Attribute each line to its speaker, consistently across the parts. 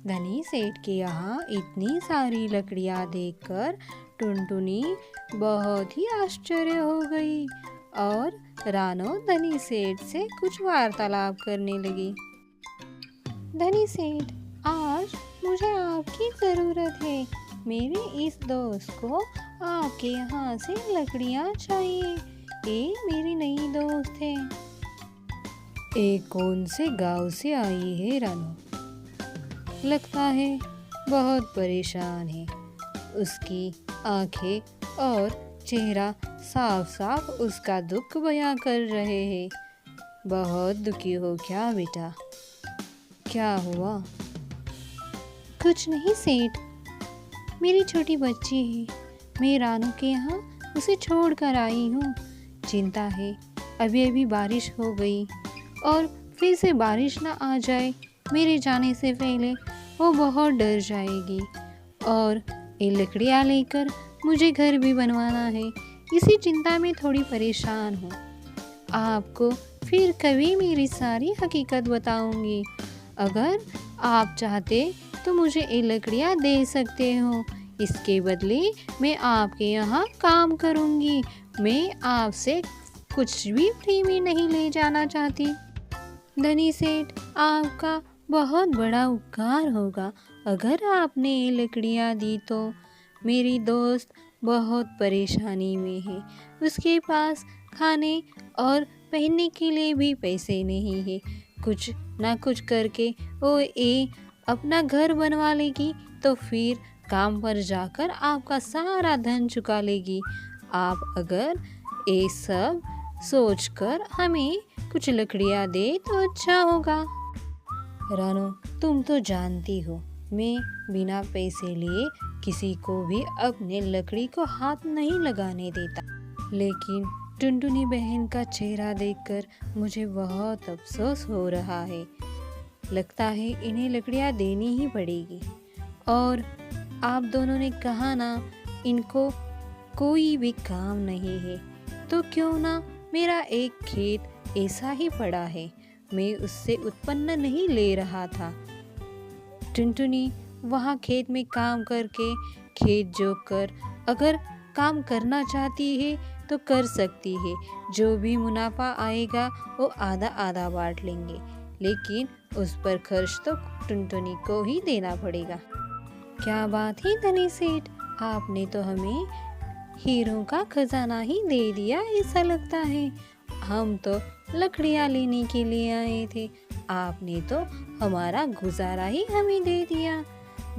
Speaker 1: धनी सेठ के यहाँ इतनी सारी लकड़ियाँ देखकर टुनटुनी बहुत ही आश्चर्य हो गई और रानो धनी सेठ से कुछ वार्तालाप करने लगी। धनी सेठ, आज मुझे आपकी ज़रूरत है। मेरे इस दोस्त को आपके यहाँ से लकड़ियाँ चाहिए। ये मेरी नई दोस्त है। एक कौन से गांव से आई है रानो? लगता है बहुत परेशान है। उसकी आंखें और चेहरा साफ साफ उसका दुख बयां कर रहे हैं। बहुत दुखी हो क्या बेटा? क्या हुआ? कुछ नहीं सेठ, मेरी छोटी बच्ची है। मैं रानू के यहाँ उसे छोड़ कर आई हूँ। चिंता है, अभी अभी बारिश हो गई और फिर से बारिश ना आ जाए। मेरे जाने से पहले वो बहुत डर जाएगी और ये लकड़ियाँ लेकर मुझे घर भी बनवाना है। इसी चिंता में थोड़ी परेशान हूँ। आपको फिर कभी मेरी सारी हकीकत बताऊंगी। अगर आप चाहते तो मुझे ये लकड़ियाँ दे सकते हो। इसके बदले मैं आपके यहाँ काम करूँगी। मैं आपसे कुछ भी फ्री में नहीं ले जाना चाहती। धनी सेठ, आपका बहुत बड़ा उपकार होगा अगर आपने ये लकड़ियाँ दी तो। मेरी दोस्त बहुत परेशानी में है। उसके पास खाने और पहनने के लिए भी पैसे नहीं है। कुछ ना कुछ करके वो ये अपना घर बनवा लेगी तो फिर काम पर जाकर आपका सारा धन चुका लेगी। आप अगर ये सब सोचकर हमें कुछ लकड़ियाँ दे तो अच्छा होगा। रानो, तुम तो जानती हो मैं बिना पैसे लिए किसी को भी अपने लकड़ी को हाथ नहीं लगाने देता। लेकिन टुनटुनी बहन का चेहरा देखकर मुझे बहुत अफसोस हो रहा है। लगता है इन्हें लकड़ियाँ देनी ही पड़ेगी। और आप दोनों ने कहा ना, इनको कोई भी काम नहीं है, तो क्यों ना मेरा एक खेत ऐसा ही पड़ा है, मैं उससे उत्पन्न नहीं ले रहा था। टुनटुनी वहाँ खेत में काम करके खेत जोतकर अगर काम करना चाहती है तो कर सकती है। जो भी मुनाफा आएगा वो आधा आधा बांट लेंगे, लेकिन उस पर खर्च तो टुनटुनी को ही देना पड़ेगा। क्या बात है धनी सेठ, आपने तो हमें हीरों का खजाना ही दे दिया ऐसा लगता है। हम तो लकड़ियाँ लेने के लिए आए थे, आपने तो हमारा गुजारा ही हमें दे दिया।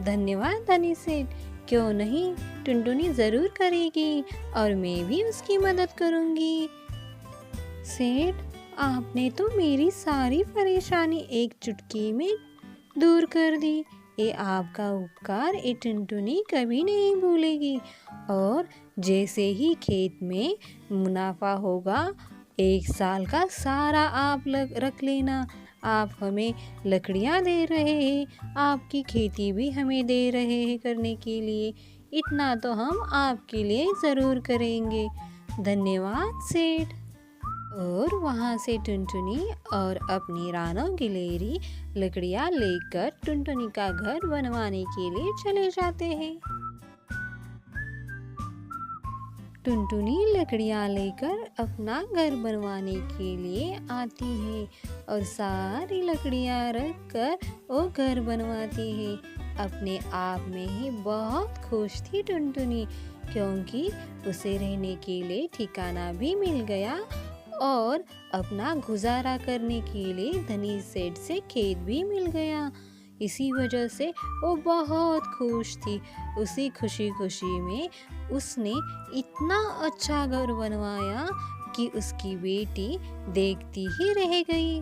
Speaker 1: धन्यवाद धनी सेठ। क्यों नहीं, टुनटुनी ज़रूर करेगी और मैं भी उसकी मदद करूँगी। सेठ, आपने तो मेरी सारी परेशानी एक चुटकी में दूर कर दी। ये आपका उपकार ये टुनटुनी कभी नहीं भूलेगी। और जैसे ही खेत में मुनाफा होगा, एक साल का सारा आप रख लेना। आप हमें लकड़ियाँ दे रहे हैं, आपकी खेती भी हमें दे रहे हैं करने के लिए, इतना तो हम आपके लिए ज़रूर करेंगे। धन्यवाद सेठ। और वहाँ से टुनटुनी और अपनी रानो गिलहरी लकड़ियाँ लेकर टुनटुनी का घर बनवाने के लिए चले जाते हैं। टुनटुनी लकड़ियाँ लेकर अपना घर बनवाने के लिए आती है और सारी लकड़ियाँ रख कर वो घर बनवाती है। अपने आप में ही बहुत खुश थी टुनटुनी, क्योंकि उसे रहने के लिए ठिकाना भी मिल गया और अपना गुजारा करने के लिए धनी सेठ से खेत भी मिल गया। इसी वजह से वो बहुत खुश थी। उसी खुशी खुशी में उसने इतना अच्छा घर बनवाया कि उसकी बेटी देखती ही रह गई।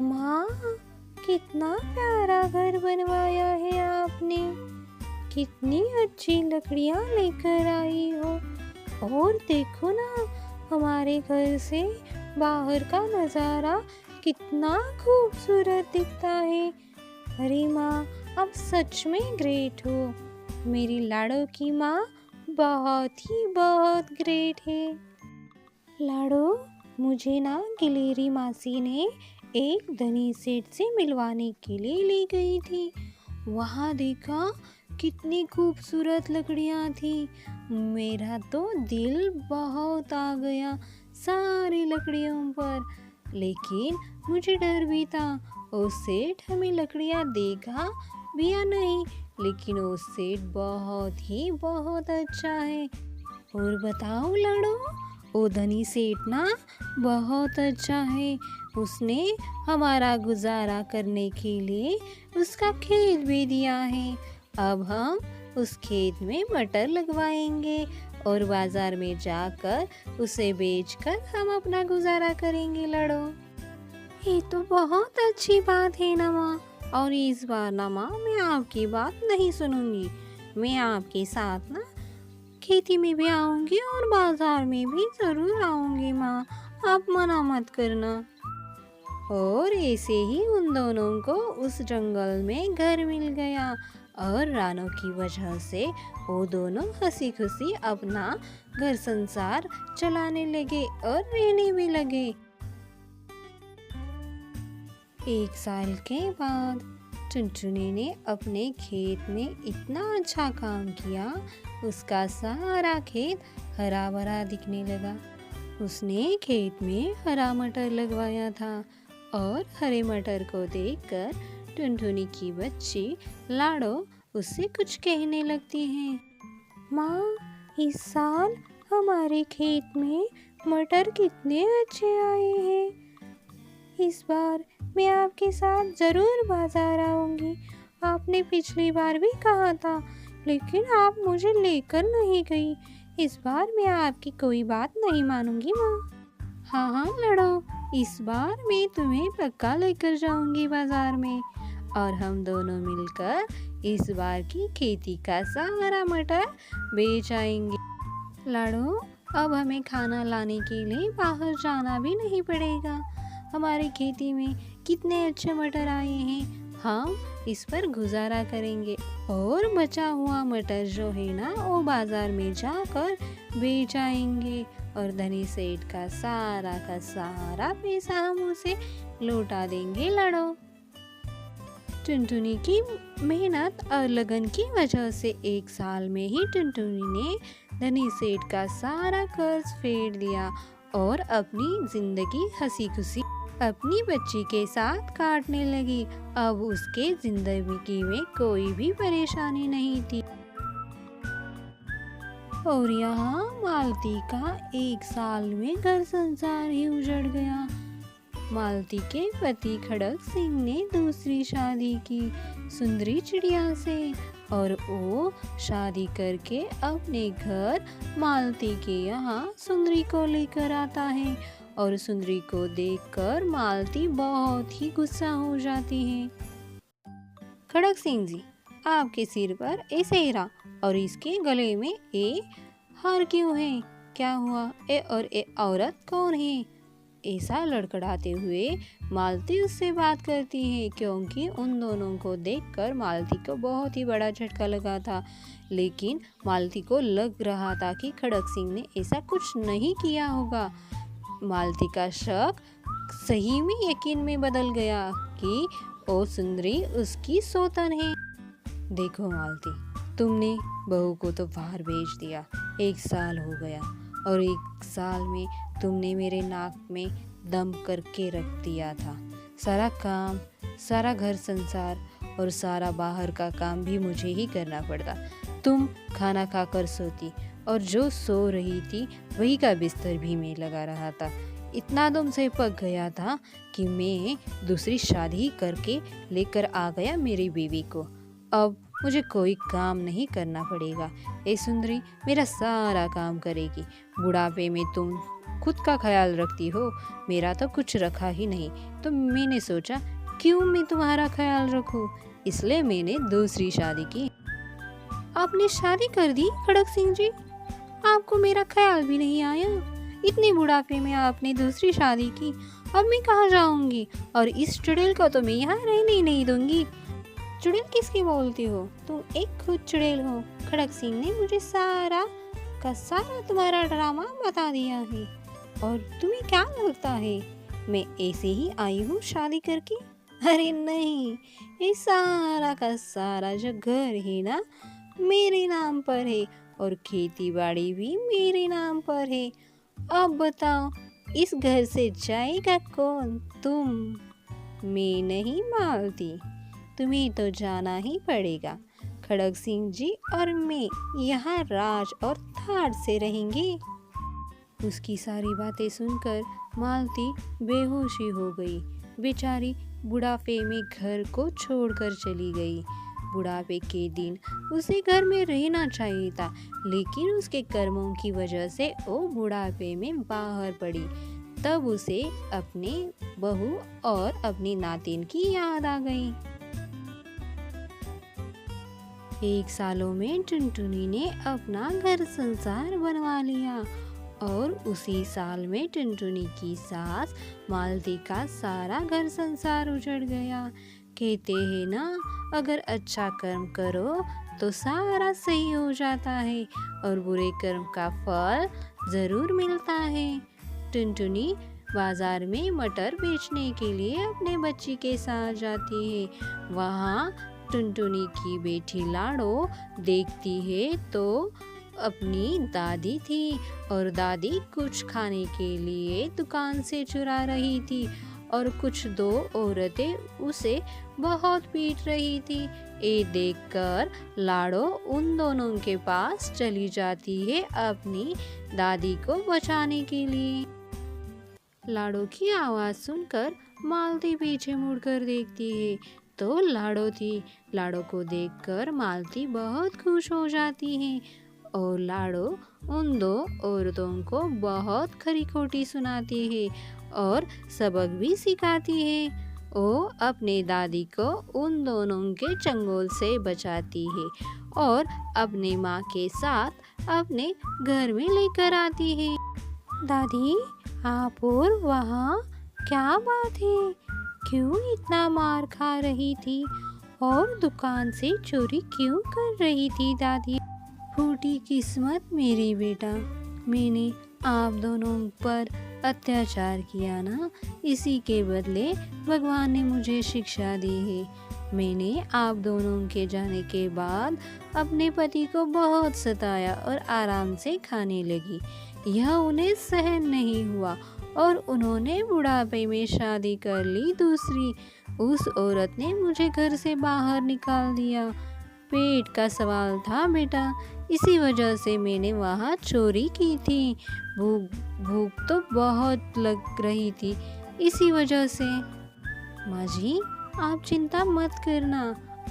Speaker 1: माँ, कितना प्यारा घर बनवाया है आपने। कितनी अच्छी लकड़ियाँ लेकर आई हो। और देखो ना, हमारे घर से बाहर का नज़ारा कितना खूबसूरत दिखता है। अरे माँ, आप सच में ग्रेट हो। मेरी लाडो की माँ बहुत ही बहुत ग्रेट है। लाडो, मुझे ना गिलेरी मासी ने एक धनी सेठ से मिलवाने के लिए ले गई थी। वहाँ देखा कितनी खूबसूरत लकड़ियाँ थी। मेरा तो दिल बहुत आ गया सारी लकड़ियों पर, लेकिन मुझे डर भी था। वो सेठ हमें लकड़ियाँ देगा भी या नहीं, लेकिन वो सेठ बहुत अच्छा है। और बताओ लड़ो, वो धनी सेठ ना बहुत अच्छा है। उसने हमारा गुजारा करने के लिए उसका खेत भी दिया है। अब हम उस खेत में मटर लगवाएंगे और बाजार में जाकर उसे बेचकर हम अपना गुजारा करेंगे लड़ो। ये तो बहुत अच्छी बात है ना माँ। और इस बार ना माँ मैं आपकी बात नहीं सुनूंगी। मैं आपके साथ ना खेती में भी आऊंगी और बाजार में भी जरूर आऊंगी माँ, आप मना मत करना। और ऐसे ही उन दोनों को उस जंगल में घर मिल गया और रानों की वजह से वो दोनों हंसी खुशी अपना घर संसार चलाने लगे और रहने भी लगे। एक साल के बाद टुनटुनी ने अपने खेत में इतना अच्छा काम किया, उसका सारा खेत हरा भरा दिखने लगा। उसने खेत में हरा मटर लगवाया था और हरे मटर को देखकर टुनटुनी की बच्ची लाडो उससे कुछ कहने लगती है। माँ, इस साल हमारे खेत में मटर कितने अच्छे आए हैं। इस बार मैं आपके साथ ज़रूर बाजार आऊँगी। आपने पिछली बार भी कहा था, लेकिन आप मुझे लेकर नहीं गई। इस बार मैं आपकी कोई बात नहीं मानूंगी माँ। हाँ लड़ो, इस बार मैं तुम्हें पक्का लेकर जाऊंगी बाजार में और हम दोनों मिलकर इस बार की खेती का सारा मटर बेच आएंगे। लड़ो, अब हमें खाना लाने के लिए बाहर जाना भी नहीं पड़ेगा। हमारी खेती में कितने अच्छे मटर आए हैं, हम इस पर गुजारा करेंगे और बचा हुआ मटर जो है ना वो बाजार में जाकर बेच आएंगे और धनी सेठ का सारा पैसा हम उसे लौटा देंगे लड़ो। टुनटुनी की मेहनत और लगन की वजह से एक साल में ही टुनटुनी ने धनी सेठ का सारा कर्ज फेर दिया और अपनी जिंदगी हंसी खुशी अपनी बच्ची के साथ काटने लगी। अब उसके जिंदगी में कोई भी परेशानी नहीं थी। और यहाँ मालती का एक साल में घर संसार ही उजड़ गया। मालती के पति खड़क सिंह ने दूसरी शादी की सुंदरी चिड़िया से और वो शादी करके अपने घर मालती के यहाँ सुंदरी को लेकर आता है और सुंदरी को देखकर मालती बहुत ही गुस्सा हो जाती है। खड़क सिंह जी, आपके सिर पर ये सेहरा और इसके गले में ये हार क्यों है? क्या हुआ? ये औरत कौन है? ऐसा लड़खड़ाते हुए मालती उससे बात करती है, क्योंकि उन दोनों को देखकर मालती को बहुत ही बड़ा झटका लगा था। लेकिन मालती को लग रहा था कि खड़क सिंह ने ऐसा कुछ नहीं किया होगा। मालती का शक सही में यकीन में बदल गया कि ओ सुंदरी उसकी सौतन है। देखो मालती, तुमने बहू को तो बाहर भेज दिया, 1 साल हो गया और 1 साल में तुमने मेरे नाक में दम करके रख दिया था। सारा काम, सारा घर संसार और सारा बाहर का काम भी मुझे ही करना पड़ता। तुम खाना खाकर सोती और जो सो रही थी वही का बिस्तर भी मैं लगा रहा था। इतना दम से पक गया था कि मैं दूसरी शादी करके लेकर आ गया मेरी बीवी को। अब मुझे कोई काम नहीं करना पड़ेगा। ए सुंदरी मेरा सारा काम करेगी। बुढ़ापे में तुम खुद का ख्याल रखती हो, मेरा तो कुछ रखा ही नहीं, तो मैंने सोचा क्यों मैं तुम्हारा ख्याल रखूं, इसलिए मैंने दूसरी शादी की। आपने शादी कर दी खड़क सिंह जी? आपको मेरा ख्याल भी नहीं आया? इतने बुढ़ापे में आपने दूसरी शादी की। अब मैं कहाँ जाऊंगी? और इस चुड़ैल को तो मैं यहाँ रहने ही नहीं दूंगी। चुड़ैल किसकी बोलती हो? तुम एक खुद चुड़ैल हो। खड़क सिंह ने मुझे सारा का सारा तुम्हारा ड्रामा बता दिया है। और तुम्हें क्या लगता है मैं ऐसे ही आई हूँ शादी करके? अरे नहीं, ये सारा का सारा जो घर है ना मेरे नाम पर है और खेती बाड़ी भी मेरे नाम पर है। अब बताओ इस घर से जाएगा कौन? तुम। मैं नहीं मालती, तुम्हें तो जाना ही पड़ेगा। खड़ग सिंह जी और मैं यहाँ राज और ठाट से रहेंगे। उसकी सारी बातें सुनकर मालती बेहोशी हो गई। बेचारी बुढ़ापे में घर को छोड़कर चली गई। बुढ़ापे के दिन उसे घर में रहना चाहिए था, लेकिन उसके कर्मों की वजह से वो बुढ़ापे में बाहर पड़ी। तब उसे अपने बहू और अपनी नातिन की याद आ गई। एक सालों में टुनटुनी ने अपना घर संसार बनवा लिया और उसी साल में टुनटुनी की सास मालती का सारा घर संसार उजड़ गया। कहते हैं ना, अगर अच्छा कर्म करो तो सारा सही हो जाता है और बुरे कर्म का फल जरूर मिलता है। टुनटुनी बाजार में मटर बेचने के लिए अपने बच्ची के साथ जाती है। वहाँ टुनटुनी की बेटी लाडो देखती है तो अपनी दादी थी और दादी कुछ खाने के लिए दुकान से चुरा रही थी और कुछ दो औरतें उसे बहुत पीट रही थी। ये देखकर लाडो उन दोनों के पास चली जाती है अपनी दादी को बचाने के लिए। लाडो की आवाज़ सुनकर मालती पीछे मुड़कर देखती है तो लाडो थी। लाडो को देखकर मालती बहुत खुश हो जाती है और लाडो उन दो औरतों को बहुत खरी खोटी सुनाती है और सबक भी सिखाती है। वो अपने दादी को उन दोनों के चंगुल से बचाती है और अपने माँ के साथ अपने घर में लेकर आती है। दादी, आप और वहाँ क्या बात है? क्यों इतना मार खा रही थी और दुकान से चोरी क्यों कर रही थी दादी? फूटी किस्मत मेरी बेटा, मैंने आप दोनों पर अत्याचार किया ना, इसी के बदले भगवान ने मुझे शिक्षा दी है। मैंने आप दोनों के जाने के बाद अपने पति को बहुत सताया और आराम से खाने लगी। यह उन्हें सहन नहीं हुआ और उन्होंने बुढ़ापे में शादी कर ली दूसरी। उस औरत ने मुझे घर से बाहर निकाल दिया। पेट का सवाल था बेटा, इसी वजह से मैंने वहाँ चोरी की थी। भूख तो बहुत लग रही थी, इसी वजह से। माँ जी, आप चिंता मत करना,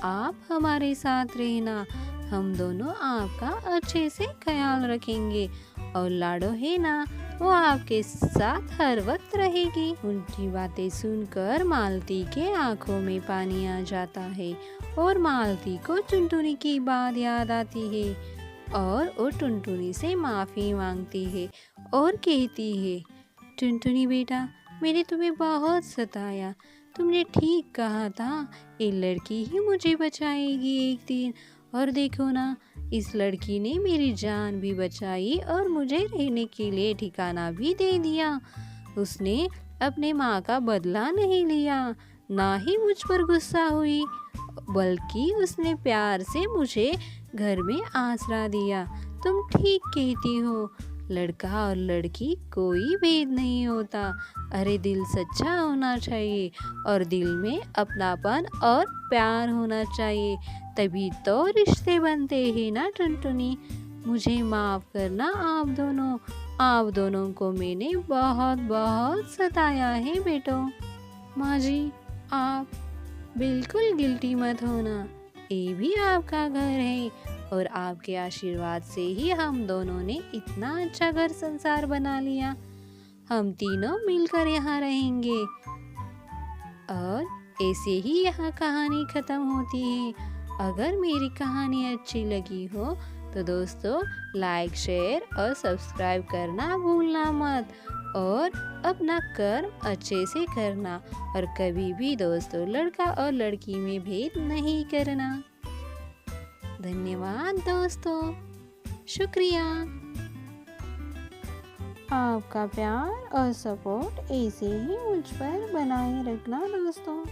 Speaker 1: आप हमारे साथ रहना, हम दोनों आपका अच्छे से ख्याल रखेंगे और लाडो है ना, वो आपके साथ हर वक्त रहेगी। उनकी बातें सुनकर मालती के आंखों में पानी आ जाता है और मालती को टुनटुनी की बात याद आती है और वो टुनटुनी से माफ़ी मांगती है और कहती है, टुनटुनी बेटा, मैंने तुम्हें बहुत सताया। तुमने ठीक कहा था, ये लड़की ही मुझे बचाएगी एक दिन। और देखो ना, इस लड़की ने मेरी जान भी बचाई और मुझे रहने के लिए ठिकाना भी दे दिया। उसने अपने माँ का बदला नहीं लिया, ना ही मुझ पर गुस्सा हुई, बल्कि उसने प्यार से मुझे घर में आसरा दिया। तुम ठीक कहती हो, लड़का और लड़की कोई भेद नहीं होता। अरे दिल सच्चा होना चाहिए और दिल में अपनापन और प्यार होना चाहिए, तभी तो रिश्ते बनते हैं ना टुनटुनी। मुझे माफ़ करना आप दोनों को मैंने बहुत बहुत सताया है बेटो। माँ जी, आप बिल्कुल गिल्टी मत होना, ये भी आपका घर है और आपके आशीर्वाद से ही हम दोनों ने इतना अच्छा घर संसार बना लिया। हम तीनों मिलकर यहाँ रहेंगे। और ऐसे ही यहाँ कहानी ख़त्म होती है। अगर मेरी कहानी अच्छी लगी हो तो दोस्तों लाइक, शेयर और सब्सक्राइब करना भूलना मत और अपना कर्म अच्छे से करना और कभी भी दोस्तों लड़का और लड़की में भेद नहीं करना। धन्यवाद दोस्तों, शुक्रिया। आपका प्यार और सपोर्ट ऐसे ही मुझ पर बनाए रखना दोस्तों।